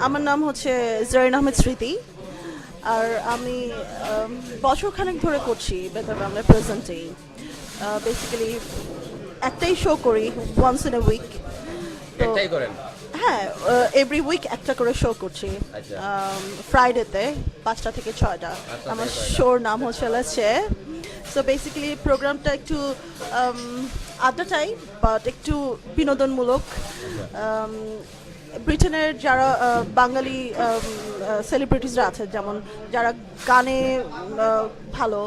আমার নাম হচ্ছে জরিন আহমেদ স্মৃতি। আর আমি বছরখানেক ধরে করছি বেতার বাংলা প্রেজেন্টিং। বেসিক্যালি একটাই শো করি ওয়ান্স ইন এ উইক। তো একটাই করেন? হ্যাঁ, এভরি উইক একটা করে শো করছি। আচ্ছা। ফ্রাইডেতে 5টা থেকে 6টা। 5টা আমার থেকে 6টা। শোর নাম হচ্ছে লেছে। সো বেসিক্যালি প্রোগ্রামটা একটু আড্ডা টাইপ বাট একটু বিনোদনমূলক। Um, ব্রিটেনের যারা বাঙালি সেলিব্রিটিসরা আছে, যেমন যারা গানে ভালো,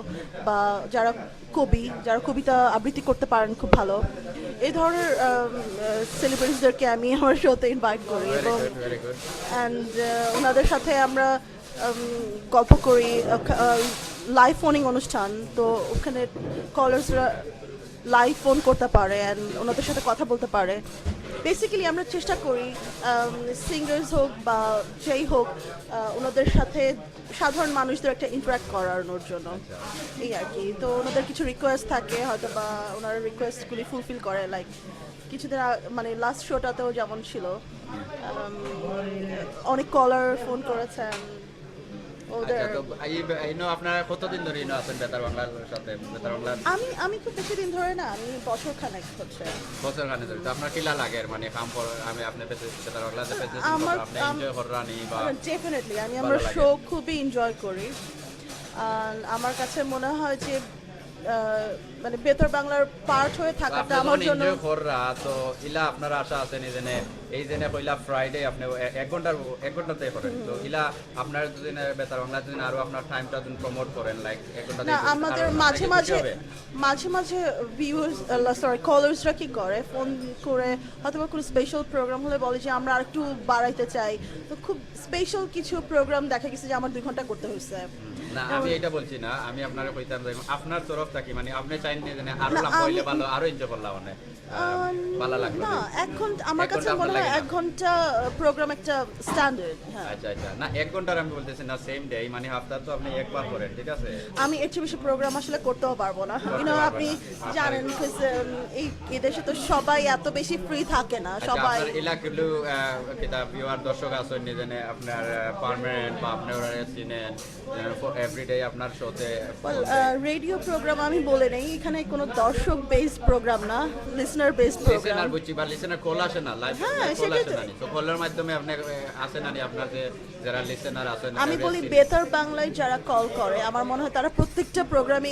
বা যারা কবি, যারা কবিতা আবৃত্তি করতে পারেন খুব ভালো, এই ধরনের সেলিব্রিটিসদেরকে আমি আমার শোতে ইনভাইট করি এবং ভেরি গুড। অ্যান্ড ওনাদের সাথে আমরা গল্প করি। লাইভ ফোনিং অনুষ্ঠান, তো ওখানে কলার্সরা লাইভ ফোন করতে পারে অ্যান্ড ওনাদের সাথে কথা বলতে পারে। বেসিক্যালি আমরা চেষ্টা করি সিঙ্গার্স হোক বা যেই হোক, ওনাদের সাথে সাধারণ মানুষদের একটা ইন্টারাক্ট করানোর জন্য, এই আর কি। তো ওনাদের কিছু রিকোয়েস্ট থাকে হয়তো, বা ওনারা রিকোয়েস্টগুলি ফুলফিল করে। লাইক কিছুদিন মানে লাস্ট শোটাতেও যেমন ছিল, অনেক কলার ফোন করেছেন ওদের। আচ্ছা, তো আপনারা কতদিন ধরে আছেন বেতার বাংলার সাথে? বেতার বাংলার আমি খুব বেশি দিন ধরে না, আমি বছরখানেক হচ্ছে। বছর খানে ধরে। তো আপনার কিলা লাগে মানে কাম কর আমি আপনি বেতার বাংলাতে আমার আপনি এনজয় করানি বা ডেফিনেটলি আমি ভালো আমার লাগে? শো খুবই এনজয় করি। আর আমার কাছে মনে হয় যে মানে বেতার বাংলার পার্ট হয়ে থাকাটা আমার জন্য। এনজয় কররা তো ইলা আপনার আশা আছে নি জেনে এই জেনে কইলা ফ্রাইডে আপনি এক ঘন্টাতে করেন, তো ইলা আপনার যদি বেতার বাংলা যদি আরো আপনার টাইমটা যদি প্রমোট করেন লাইক এক ঘন্টা না, আমাদের মাঝে মাঝে মাঝে মাঝে ভিউয়ার্স সরি কলার্সরা কি করে, ফোন করে হয়তো বা কোনো স্পেশাল প্রোগ্রাম হলে বলে যে আমরা আরেকটু বাড়াইতে চাই। তো খুব স্পেশাল কিছু প্রোগ্রাম দেখা গেছে যে আমার 2 ঘন্টা করতে হয়েছে। না, আমি এটা বলছি না, আমি আপনারে কইতাম যে আপনার তরফ থেকে মানে আপনি চাইন না জানে আরো না, লম্বা হইলে আমি- ভালো, আরো এনজয় করলাম মানে ভালো লাগলো। না, 1 ঘন্টা আমার এক কাছে ঘন্টা মনে আপনার হয় লাগে 1 না? ঘন্টা প্রোগ্রাম একটা স্ট্যান্ডার্ড। হ্যাঁ, আচ্ছা আচ্ছা, না 1 ঘন্টার আমি বলতেছি না, সেম ডে মানে হাফতা তো আপনি একবার করেন, ঠিক আছে? আমি এর চেয়ে বেশি প্রোগ্রাম আসলে করতেও পারবো না। করতে পারবেন আপনি না। জানেন এই দেশে তো সবাই এত বেশি ফ্রি থাকে না আচ্ছা, সবাই। আপনার এলাকাগুলো কিতাব ভিউয়ার দর্শক আছেন নি জানে আপনার পার্মানেন্ট বা আপনি ওরা চিনেন এভরিডে আপনার শোতে রেডিও প্রোগ্রাম আমি বলে নেই, এখানে কোনো দর্শক বেসড প্রোগ্রাম না, লিসনার বেসড প্রোগ্রাম। লিসেনার বুঝছি বা লিসেনার কল আসে না, লাইভ হ্যাঁ, কল সেটাই আসে তো। না, তো কলের মাধ্যমে আপনি আসে না আপনার যে যারা লিসেনার আছেন আমি বলি বেতার বাংলায় যারা কল করে, আমার মনে হয় তারা প্রত্যেকটা প্রোগ্রামে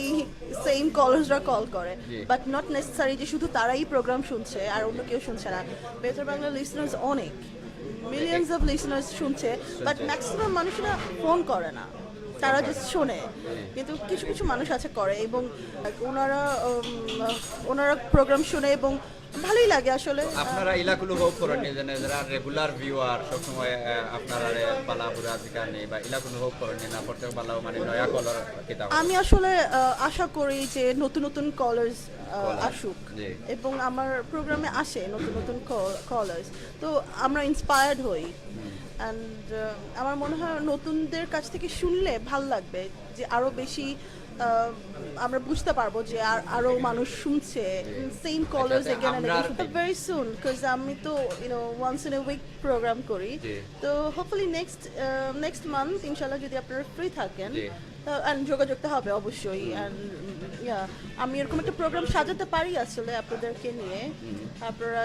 সেম কলার্সরা কল করে, জি। বাট নট নেসেসারি যে শুধু তারাই প্রোগ্রাম শুনছে আর অন্য কেউ শুনছে না। বেতার বাংলা লিসনার্স অনেক, মিলিয়ন্স অফ লিসনার্স শুনছে, বাট ম্যাক্সিমাম মানুষরা ফোন করে না, তারা জাস্ট শোনে। কিন্তু কিছু কিছু মানুষ আছে করে, এবং ওনারা প্রোগ্রাম শুনে এবং ভালোই লাগে আসলে। আপনারা ইলাকুলো হোক করেন নি জানে যারা রেগুলার ভিউয়ার সবসময় আপনারা বালা বুড়া জিকার নেই বা ইলাকুলো হোক করেন নি না প্রত্যেক বালাও মানে নয়া কলর কিতাব আমি আসলে আশা করি যে নতুন নতুন কলার্স আসুক, জি। এবং আমার প্রোগ্রামে আসে নতুন নতুন কলার্স, তো আমরা ইন্সপায়ার্ড হই। অ্যান্ড আমার মনে হয় নতুনদের কাছ থেকে শুনলে ভাল লাগবে, যে আরো বেশি আমরা বুঝতে পারবো যে আরো মানুষ শুনছে সেম কলার্স আচ্ছা, এগেন এন্ড আমরা- এগেন ভেরি সুন, বিকজ আমি তো once in a week programme করি। জি। তো হোপফুলি নেক্সট মান্থ ইনশাআল্লাহ যদি আপনারা ফ্রি থাকেন, জি। যোগাযোগটা হবে অবশ্যই। অ্যান্ড আমি এরকম একটা প্রোগ্রাম সাজাতে পারি আসলে আপনাদেরকে নিয়ে। আপনারা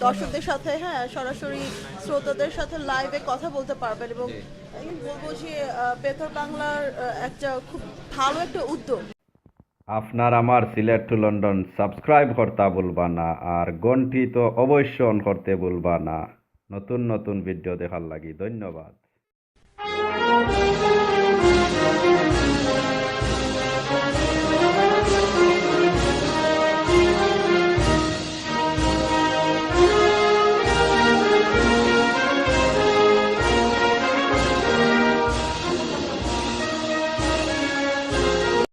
দর্শকদের সাথে, হ্যাঁ, সরাসরি শ্রোতাদের সাথে লাইভে কথা বলতে পারবেন, এবং জি। আমি বলবো যে বেতার বাংলার একটা খুব ভালো একটা উদ্যোগ। আপনার আমার সিলেট টু লন্ডন সাবস্ক্রাইব করতে ভুলবা না, আর ঘন্টি তো অবশ্যই অন করতে ভুলবা না। নতুন নতুন ভিডিও দেখার লাগি ধন্যবাদ।